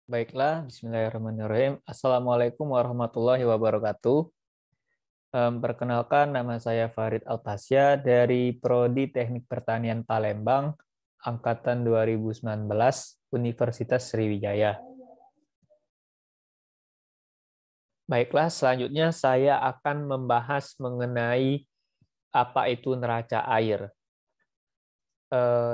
Baiklah, bismillahirrahmanirrahim. Assalamualaikum warahmatullahi wabarakatuh. Perkenalkan, nama saya Farid Alpasya dari Prodi Teknik Pertanian Palembang, Angkatan 2019, Universitas Sriwijaya. Baiklah, selanjutnya saya akan membahas mengenai apa itu neraca air.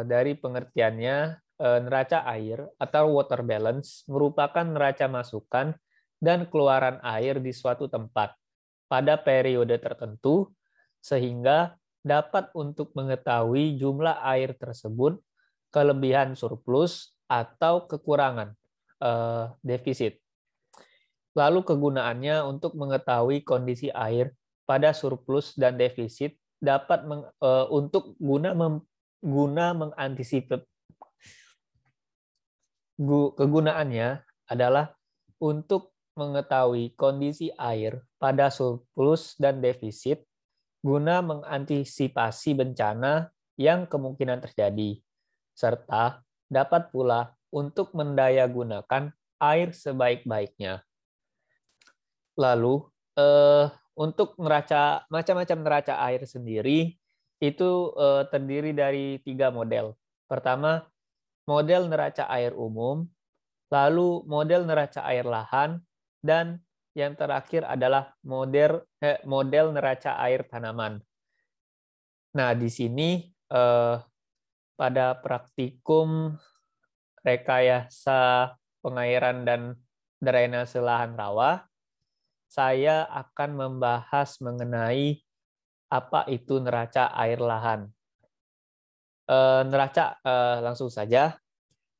Dari pengertiannya, neraca air atau water balance merupakan neraca masukan dan keluaran air di suatu tempat pada periode tertentu, sehingga dapat untuk mengetahui jumlah air tersebut, kelebihan surplus atau kekurangan defisit. Lalu kegunaannya untuk mengetahui kondisi air pada surplus dan defisit dapat untuk guna mengantisipasi. Kegunaannya adalah untuk mengetahui kondisi air pada surplus dan defisit guna mengantisipasi bencana yang kemungkinan terjadi, serta dapat pula untuk mendayagunakan air sebaik-baiknya. Lalu, untuk macam-macam neraca air sendiri, itu terdiri dari 3 model. Pertama, model neraca air umum, lalu model neraca air lahan, dan yang terakhir adalah model neraca air tanaman. Nah, di sini pada praktikum rekayasa pengairan dan drainase lahan rawa, saya akan membahas mengenai apa itu neraca air lahan. Langsung saja.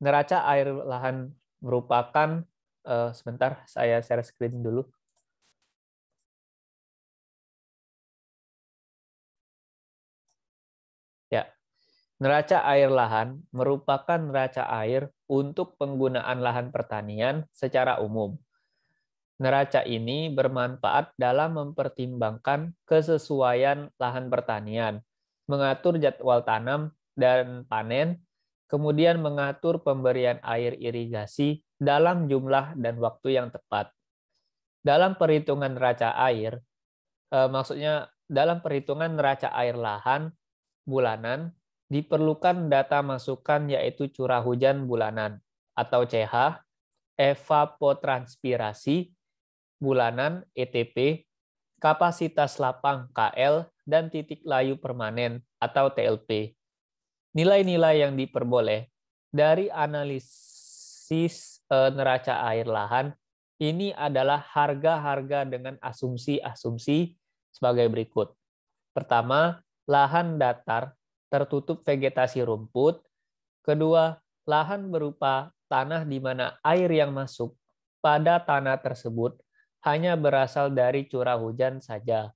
Neraca air lahan merupakan, sebentar saya share screen dulu. Ya, neraca air lahan merupakan neraca air untuk penggunaan lahan pertanian secara umum. Neraca ini bermanfaat dalam mempertimbangkan kesesuaian lahan pertanian, mengatur jadwal tanam dan panen, kemudian mengatur pemberian air irigasi dalam jumlah dan waktu yang tepat. Dalam perhitungan neraca air, maksudnya dalam perhitungan neraca air lahan bulanan, diperlukan data masukan yaitu curah hujan bulanan atau CH, evapotranspirasi bulanan ETP, kapasitas lapang KL, dan titik layu permanen atau TLP. Nilai-nilai yang diperboleh dari analisis neraca air lahan ini adalah harga-harga dengan asumsi-asumsi sebagai berikut. Pertama, lahan datar tertutup vegetasi rumput. Kedua, lahan berupa tanah di mana air yang masuk pada tanah tersebut hanya berasal dari curah hujan saja.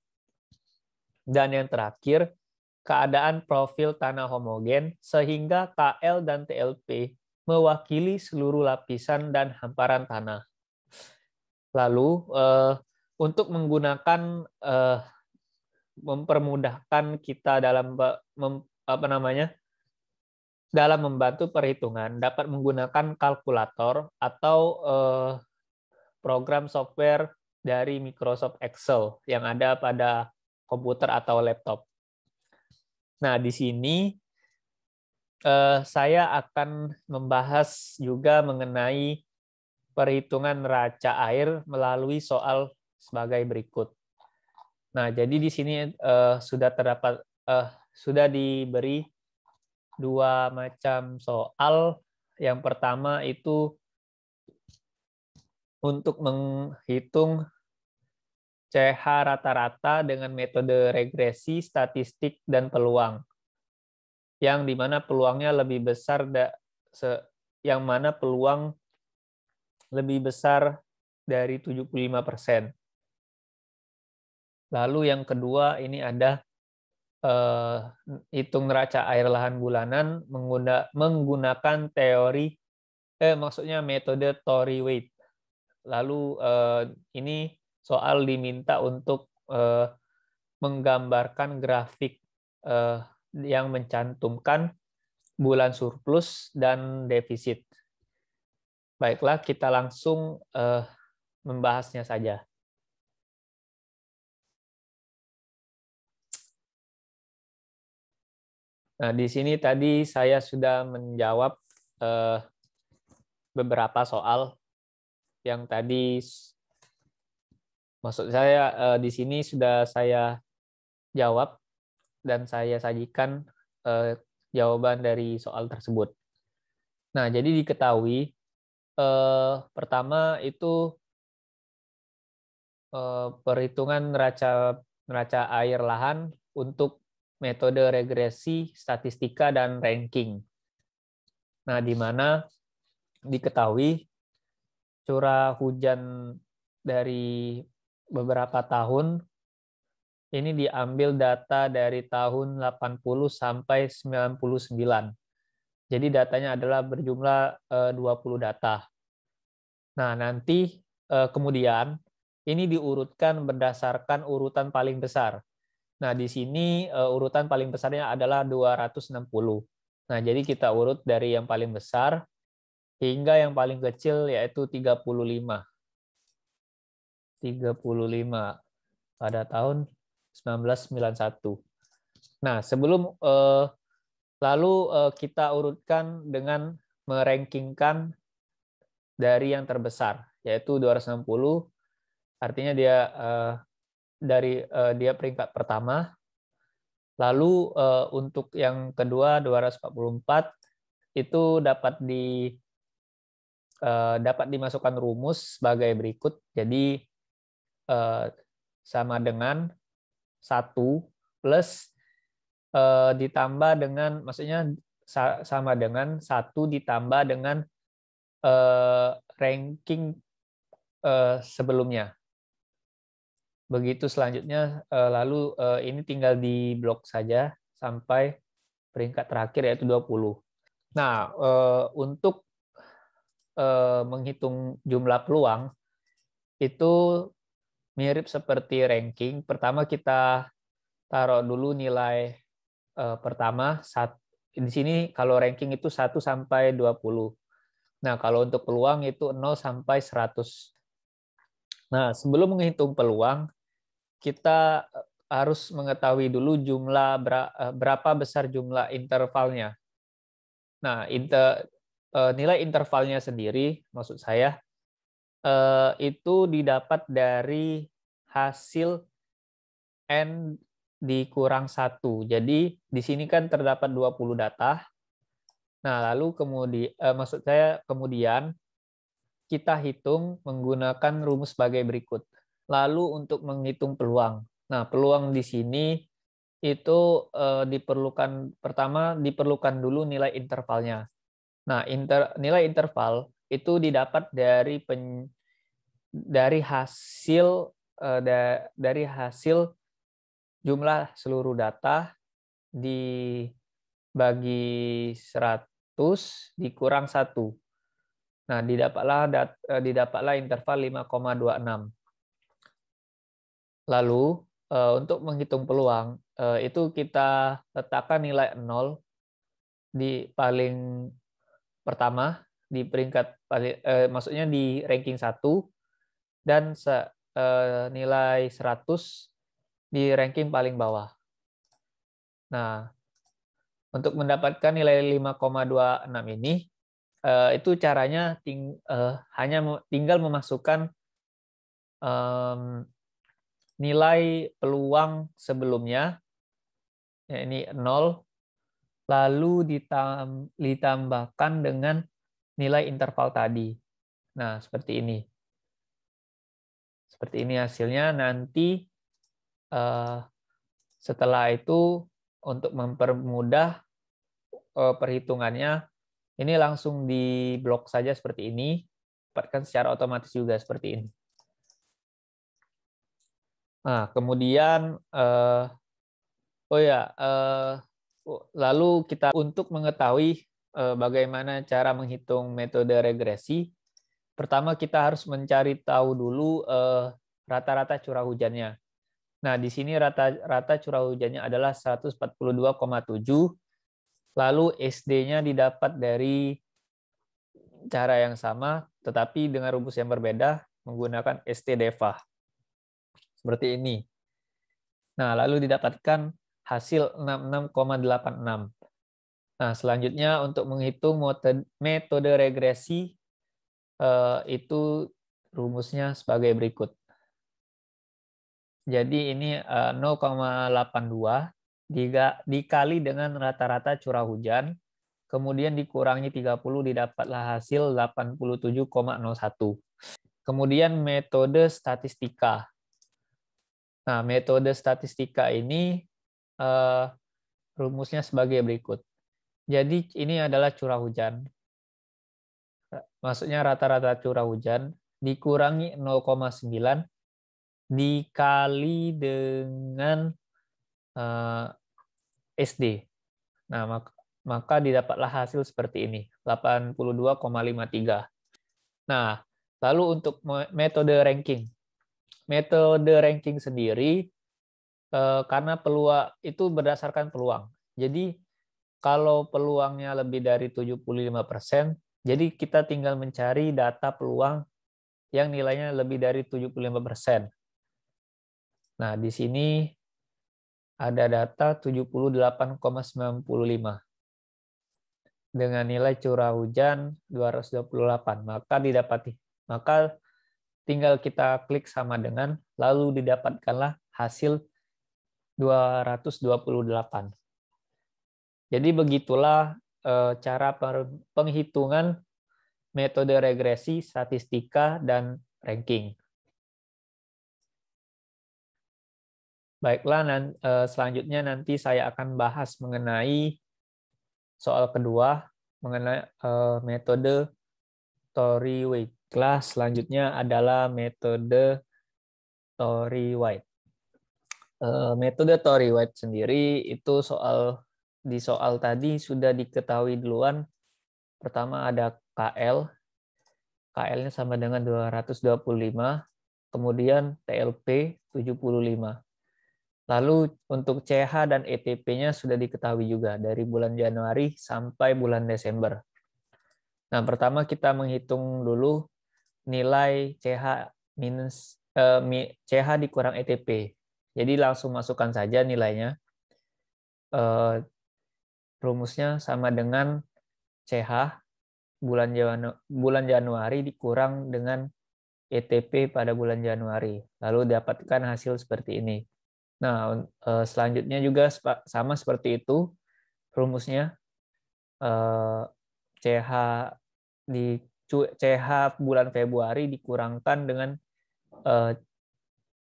Dan yang terakhir, keadaan profil tanah homogen sehingga KL dan TLP mewakili seluruh lapisan dan hamparan tanah. Lalu, untuk mempermudahkan kita dalam dalam membantu perhitungan, dapat menggunakan kalkulator atau program software dari Microsoft Excel yang ada pada komputer atau laptop. Nah, di sini saya akan membahas juga mengenai perhitungan neraca air melalui soal sebagai berikut. Nah, jadi di sini sudah diberi 2 macam soal. Yang pertama itu untuk menghitung CH rata-rata dengan metode regresi, statistik, dan peluang. Yang dimana peluangnya lebih besar, dari 75%. Lalu yang kedua ini ada hitung neraca air lahan bulanan menggunakan metode Tory Weight. Lalu ini soal diminta untuk menggambarkan grafik yang mencantumkan bulan surplus dan defisit. Baiklah, kita langsung membahasnya saja. Nah, di sini tadi saya sudah menjawab beberapa soal yang tadi, maksud saya di sini sudah saya jawab dan saya sajikan jawaban dari soal tersebut. Nah, jadi diketahui pertama itu perhitungan neraca air lahan untuk metode regresi, statistika, dan ranking. Nah, di mana diketahui curah hujan dari beberapa tahun ini diambil data dari tahun 80 sampai 99. Jadi datanya adalah berjumlah 20 data. Nah, nanti kemudian ini diurutkan berdasarkan urutan paling besar. Nah, di sini urutan paling besarnya adalah 260. Nah, jadi kita urut dari yang paling besar hingga yang paling kecil, yaitu 35. 35 pada tahun 1991. Nah, sebelum lalu kita urutkan dengan merankingkan dari yang terbesar, yaitu 260. Artinya dia dia peringkat pertama. Lalu untuk yang kedua 244 itu dapat dimasukkan rumus sebagai berikut. Jadi sama dengan 1 plus ditambah dengan, maksudnya sama dengan 1 ditambah dengan ranking sebelumnya. Begitu selanjutnya, lalu ini tinggal di blok saja sampai peringkat terakhir, yaitu 20. Nah, untuk menghitung jumlah peluang, itu mirip seperti ranking. Pertama kita taruh dulu nilai pertama. Di sini kalau ranking itu 1 sampai 20. Nah, kalau untuk peluang itu 0 sampai 100. Nah, sebelum menghitung peluang, kita harus mengetahui dulu berapa besar jumlah intervalnya. Nah, nilai intervalnya sendiri, maksud saya, itu didapat dari hasil N dikurang 1. Jadi, di sini kan terdapat 20 data. Nah, lalu kemudian kita hitung menggunakan rumus sebagai berikut. Lalu untuk menghitung peluang. Nah, peluang di sini itu diperlukan dulu nilai intervalnya. Nah, nilai interval itu didapat dari hasil jumlah seluruh data dibagi 100 dikurang 1. Nah, didapatlah interval 5,26. Lalu untuk menghitung peluang itu kita letakkan nilai 0 di paling pertama, di peringkat maksudnya di ranking 1, dan nilai 100 di ranking paling bawah. Nah, untuk mendapatkan nilai 5,26 ini, itu caranya hanya tinggal memasukkan nilai peluang sebelumnya, ya ini 0, lalu ditambahkan dengan nilai interval tadi. Nah, seperti ini. Seperti ini hasilnya. Nanti setelah itu, untuk mempermudah perhitungannya, ini langsung di blok saja seperti ini, dapatkan secara otomatis juga seperti ini. Nah, kemudian lalu kita untuk mengetahui bagaimana cara menghitung metode regresi, pertama kita harus mencari tahu dulu rata-rata curah hujannya. Nah, di sini rata curah hujannya adalah 142,7. Lalu SD-nya didapat dari cara yang sama, tetapi dengan rumus yang berbeda menggunakan ST-DEVA. Seperti ini. Nah, lalu didapatkan hasil 66,86. Nah, selanjutnya untuk menghitung metode regresi itu rumusnya sebagai berikut. Jadi ini 0,82 dikali dengan rata-rata curah hujan, kemudian dikurangi 30 didapatlah hasil 87,01. Kemudian metode statistika. Nah, metode statistika ini rumusnya sebagai berikut. Jadi ini adalah curah hujan. Maksudnya rata-rata curah hujan dikurangi 0,9 dikali dengan SD. Nah, maka didapatlah hasil seperti ini, 82,53. Nah, lalu untuk metode ranking. Metode ranking sendiri karena peluang itu berdasarkan peluang. Jadi kalau peluangnya lebih dari 75%, jadi kita tinggal mencari data peluang yang nilainya lebih dari 75%. Nah, di sini ada data 78,95 dengan nilai curah hujan 228. Maka tinggal kita klik sama dengan, lalu didapatkanlah hasil 228. Jadi begitulah cara penghitungan metode regresi, statistika, dan ranking. Baiklah, selanjutnya nanti saya akan bahas mengenai soal kedua, mengenai metode Torrey-White. Kelas selanjutnya adalah metode Torrey-White. Metode Torrey-White sendiri itu di soal tadi sudah diketahui duluan. Pertama ada KL. KL-nya sama dengan 225. Kemudian TLP 75. Lalu untuk CH dan ETP-nya sudah diketahui juga dari bulan Januari sampai bulan Desember. Nah, pertama kita menghitung dulu nilai CH CH dikurang ETP. Jadi langsung masukkan saja nilainya. Rumusnya sama dengan CH bulan Januari dikurang dengan ETP pada bulan Januari. Lalu dapatkan hasil seperti ini. Nah, selanjutnya juga sama seperti itu rumusnya. CH bulan Februari dikurangkan dengan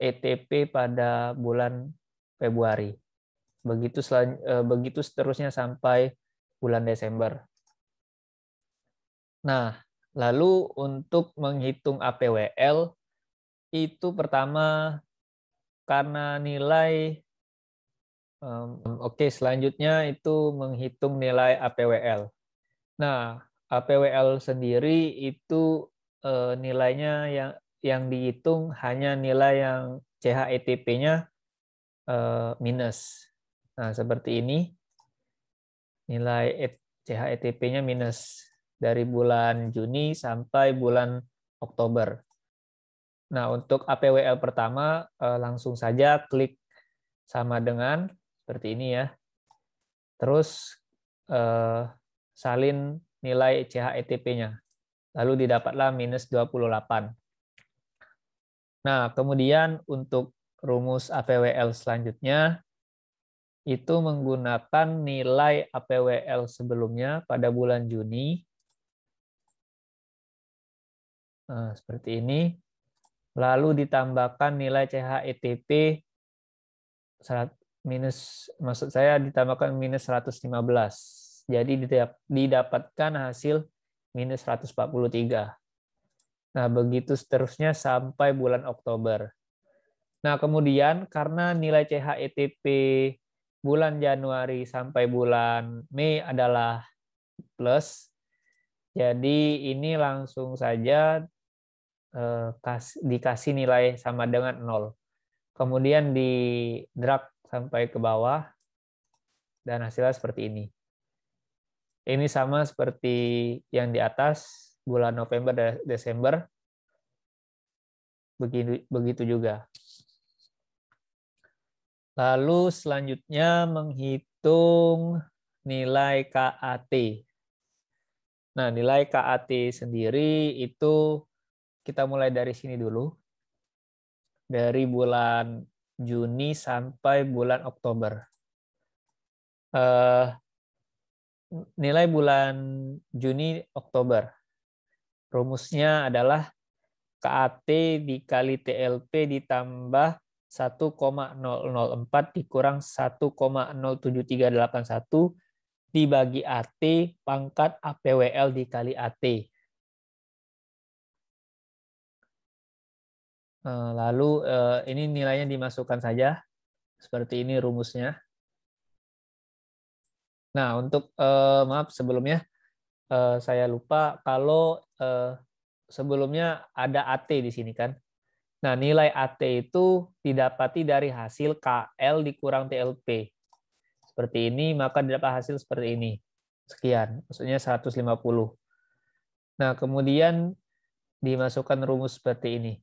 ETP pada bulan Februari. Begitu seterusnya sampai bulan Desember. Nah, lalu untuk menghitung APWL itu pertama karena nilai selanjutnya itu menghitung nilai APWL. Nah, APWL sendiri itu nilainya yang dihitung hanya nilai yang CH-ETP-nya minus. Nah, seperti ini. Nilai CH-ETP-nya minus dari bulan Juni sampai bulan Oktober. Nah, untuk APWL pertama langsung saja klik sama dengan seperti ini ya. Terus salin nilai CH-ETP-nya. Lalu didapatlah minus 28. Nah, kemudian untuk rumus APWL selanjutnya itu menggunakan nilai APWL sebelumnya pada bulan Juni. Nah, seperti ini. Lalu ditambahkan nilai CH-ETP ditambahkan minus 115. Jadi didapatkan hasil minus 143. Nah, begitu seterusnya sampai bulan Oktober. Nah, kemudian karena nilai CH-ETP bulan Januari sampai bulan Mei adalah plus, jadi ini langsung saja dikasih nilai sama dengan 0. Kemudian di drag sampai ke bawah, dan hasilnya seperti ini. Ini sama seperti yang di atas, bulan November dan Desember begitu juga. Lalu selanjutnya menghitung nilai KAT. Nah, nilai KAT sendiri itu kita mulai dari sini dulu. Dari bulan Juni sampai bulan Oktober. Nilai bulan Juni Oktober. Rumusnya adalah KAT dikali TLP ditambah 1,004 dikurang 1,07381 dibagi AT pangkat APWL dikali AT. Lalu ini nilainya dimasukkan saja. Seperti ini rumusnya. Nah, untuk maaf sebelumnya saya lupa kalau sebelumnya ada AT di sini kan. Nah, nilai AT itu didapati dari hasil KL dikurang TLP. Seperti ini, maka didapat hasil seperti ini. Sekian, maksudnya 150. Nah, kemudian dimasukkan rumus seperti ini.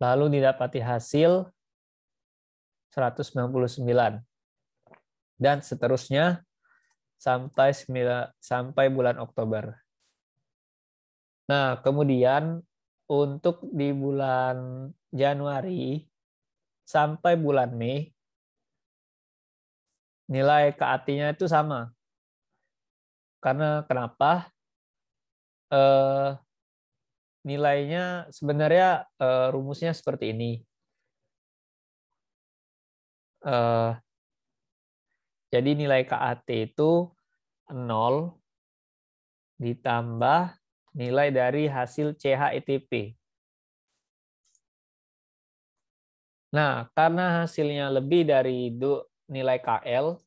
Lalu didapati hasil 199. Dan seterusnya sampai bulan Oktober. Nah, kemudian untuk di bulan Januari sampai bulan Mei, nilai KAT-nya itu sama. Karena kenapa? Nilainya sebenarnya rumusnya seperti ini. Jadi nilai KAT itu 0 ditambah nilai dari hasil CHETP. Nah, karena hasilnya lebih dari nilai KL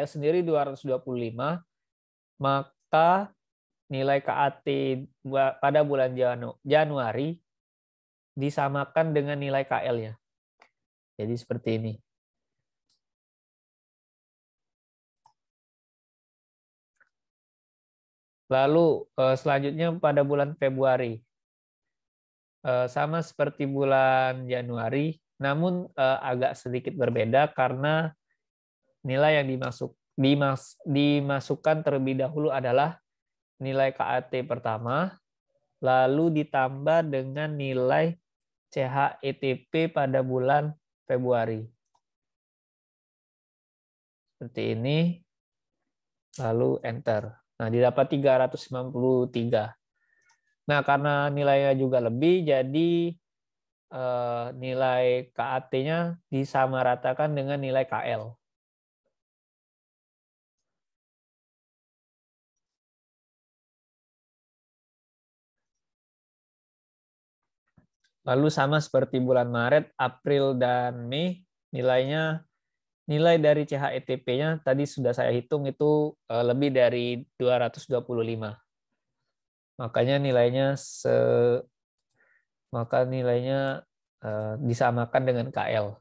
sendiri 225, maka nilai KAT pada bulan Januari disamakan dengan nilai KL-nya. Jadi seperti ini. Lalu selanjutnya pada bulan Februari. Sama seperti bulan Januari, namun agak sedikit berbeda karena nilai yang dimasukkan terlebih dahulu adalah nilai KAT pertama, lalu ditambah dengan nilai CHETP pada bulan Februari. Seperti ini, lalu enter. Nah, didapat 393. Nah, karena nilainya juga lebih, jadi nilai KAT-nya disamaratakan dengan nilai KL. Lalu sama seperti bulan Maret, April, dan Mei, nilai dari CHETP-nya tadi sudah saya hitung itu lebih dari 225. Makanya nilainya disamakan dengan KL.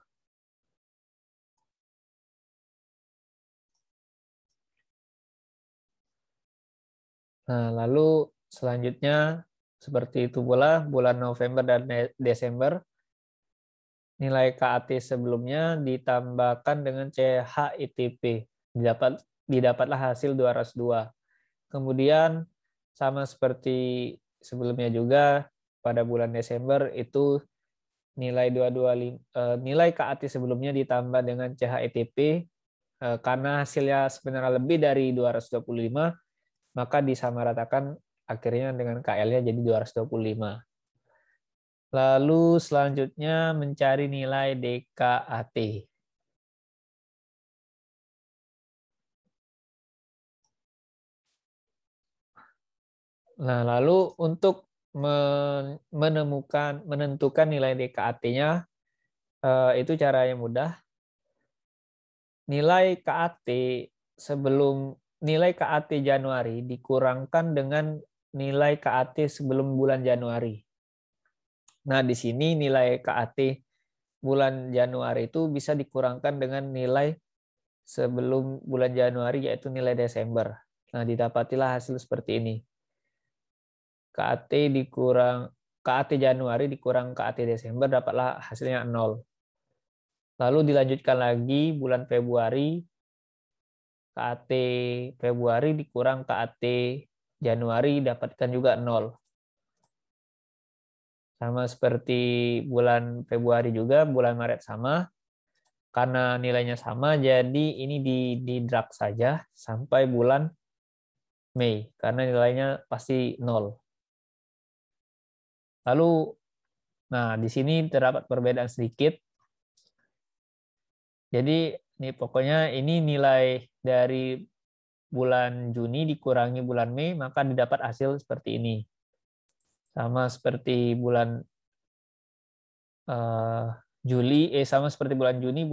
Nah, lalu selanjutnya seperti itu pula bulan November dan Desember, nilai KAT sebelumnya ditambahkan dengan CHETP. Didapatlah hasil 202. Kemudian sama seperti sebelumnya juga pada bulan Desember itu nilai nilai KAT sebelumnya ditambah dengan CHETP karena hasilnya sebenarnya lebih dari 225, maka disamaratakan akhirnya dengan KL-nya jadi 225. Lalu selanjutnya mencari nilai DKAT. Nah, lalu untuk menentukan nilai DKAT-nya itu caranya mudah. Nilai KAT Januari dikurangkan dengan nilai KAT sebelum bulan Januari. Nah, di sini nilai KAT bulan Januari itu bisa dikurangkan dengan nilai sebelum bulan Januari, yaitu nilai Desember. Nah, didapatilah hasil seperti ini. KAT Januari dikurang KAT Desember, dapatlah hasilnya 0. Lalu dilanjutkan lagi bulan Februari, KAT Februari dikurang KAT Januari, dapatkan juga 0. Sama seperti bulan Februari juga, bulan Maret sama. Karena nilainya sama, jadi ini di drag saja sampai bulan Mei, karena nilainya pasti 0. Lalu, nah di sini terdapat perbedaan sedikit. Jadi ini pokoknya ini nilai dari bulan Juni dikurangi bulan Mei, maka didapat hasil seperti ini. Sama seperti bulan sama seperti bulan Juni,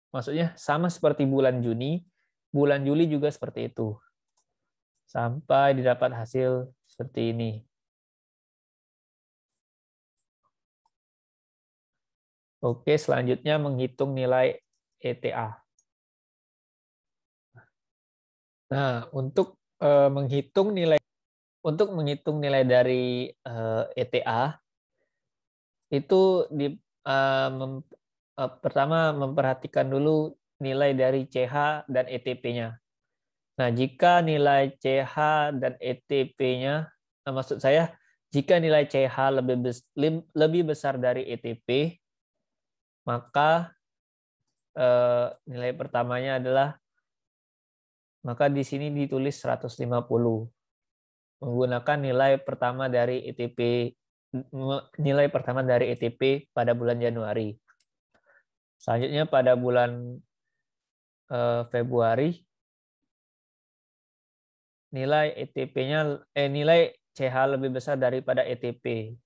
maksudnya sama seperti bulan Juni, bulan Juli juga seperti itu. Sampai didapat hasil seperti ini. Oke, selanjutnya menghitung nilai ETA. Nah, untuk menghitung nilai dari ETA itu pertama memperhatikan dulu nilai dari CH dan ETP-nya. Nah, jika nilai CH dan ETP-nya, maksud saya, jika nilai CH lebih besar dari ETP, maka nilai pertamanya adalah, maka di sini ditulis 150. Menggunakan nilai pertama dari ETP pada bulan Januari. Selanjutnya pada bulan Februari, nilai ETP-nya nilai CH lebih besar daripada ETP.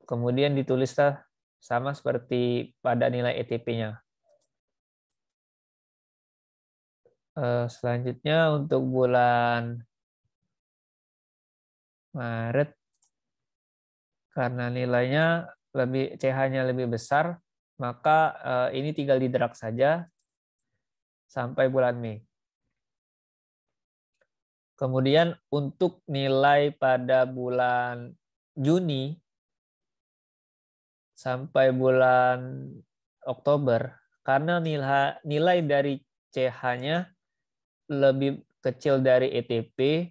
Kemudian ditulislah sama seperti pada nilai ETP-nya. Selanjutnya untuk bulan Maret, karena nilainya CH-nya lebih besar, maka ini tinggal di-drag saja sampai bulan Mei. Kemudian untuk nilai pada bulan Juni sampai bulan Oktober, karena nilai dari CH-nya lebih kecil dari ETP,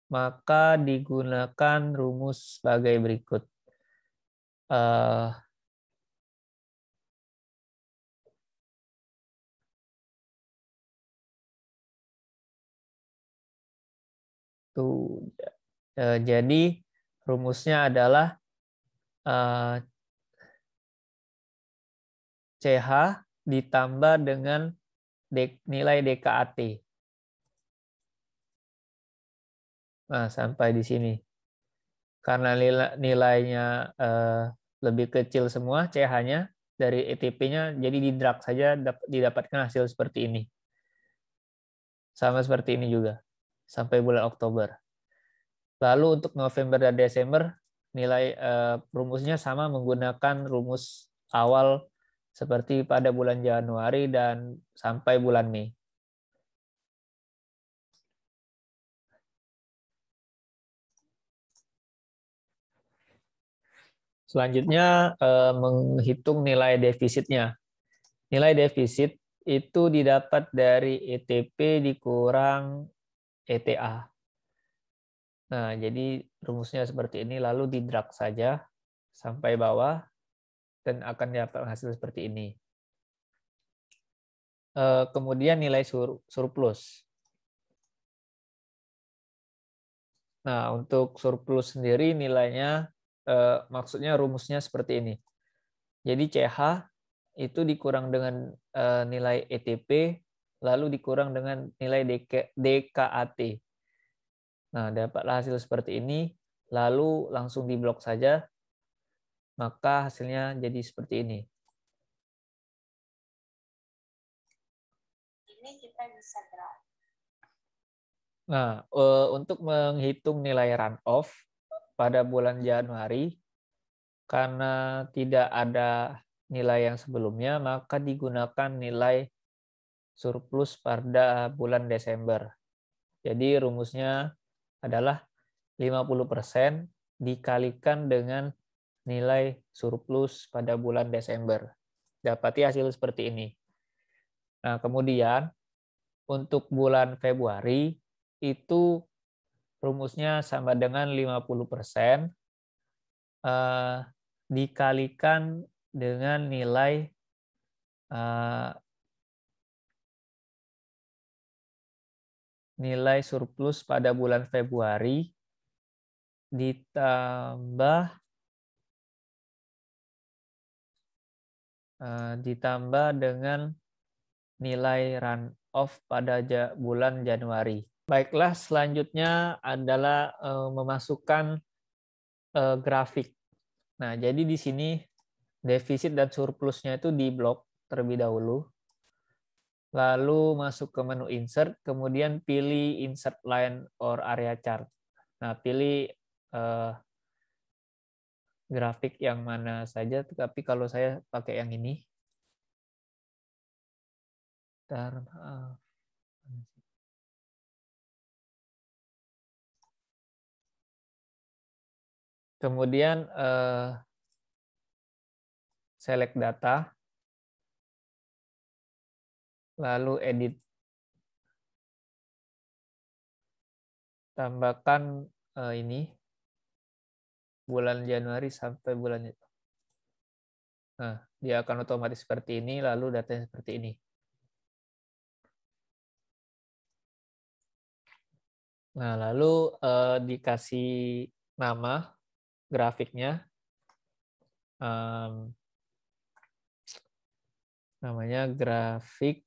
maka digunakan rumus sebagai berikut. Jadi rumusnya adalah CH ditambah dengan nilai DKAT. Nah, sampai di sini. Karena nilainya lebih kecil semua CH-nya dari ETP-nya, jadi di-drag saja didapatkan hasil seperti ini. Sama seperti ini juga, sampai bulan Oktober. Lalu untuk November dan Desember, nilai rumusnya sama menggunakan rumus awal seperti pada bulan Januari dan sampai bulan Mei. Selanjutnya menghitung nilai defisitnya. Nilai defisit itu didapat dari ETP dikurang ETA. Nah, jadi rumusnya seperti ini, lalu di-drag saja sampai bawah, dan akan dapat hasil seperti ini. Kemudian nilai surplus. Nah, untuk surplus sendiri nilainya, maksudnya rumusnya seperti ini. Jadi CH itu dikurang dengan nilai ETP, lalu dikurang dengan nilai DKAT. Nah, dapatlah hasil seperti ini, lalu langsung diblok saja, maka hasilnya jadi seperti ini. Ini kita bisa drag. Nah, untuk menghitung nilai run-off pada bulan Januari, karena tidak ada nilai yang sebelumnya, maka digunakan nilai surplus pada bulan Desember. Jadi rumusnya adalah 50% dikalikan dengan nilai surplus pada bulan Desember. Dapati hasil seperti ini. Nah, kemudian untuk bulan Februari itu rumusnya sama dengan 50% dikalikan dengan nilai nilai surplus pada bulan Februari ditambah dengan nilai run off pada bulan Januari. Baiklah, selanjutnya adalah memasukkan grafik. Nah, jadi di sini defisit dan surplusnya itu di blok terlebih dahulu. Lalu masuk ke menu insert, kemudian pilih insert line or area chart. Nah, pilih grafik yang mana saja, tapi kalau saya pakai yang ini. Kemudian select data, lalu edit. Tambahkan ini bulan Januari sampai bulan itu. Nah, dia akan otomatis seperti ini, lalu datanya seperti ini. Nah, lalu dikasih nama grafiknya. Namanya grafik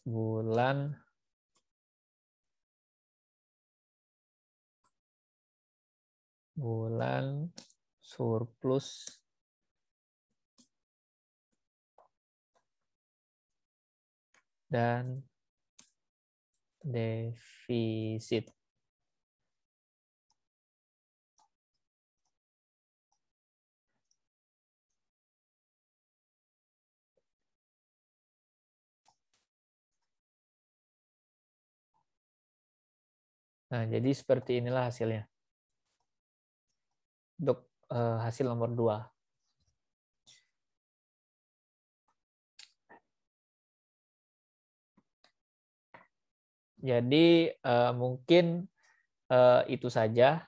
bulan surplus dan defisit. Nah, jadi seperti inilah hasilnya. Untuk hasil nomor 2. Jadi mungkin itu saja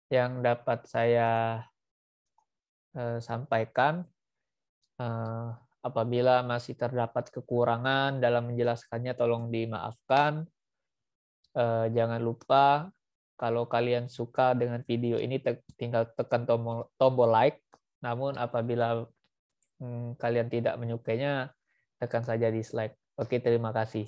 yang dapat saya sampaikan. Apabila masih terdapat kekurangan dalam menjelaskannya, tolong dimaafkan. Jangan lupa kalau kalian suka dengan video ini tinggal tekan tombol like. Namun apabila kalian tidak menyukainya, tekan saja dislike. Oke, terima kasih.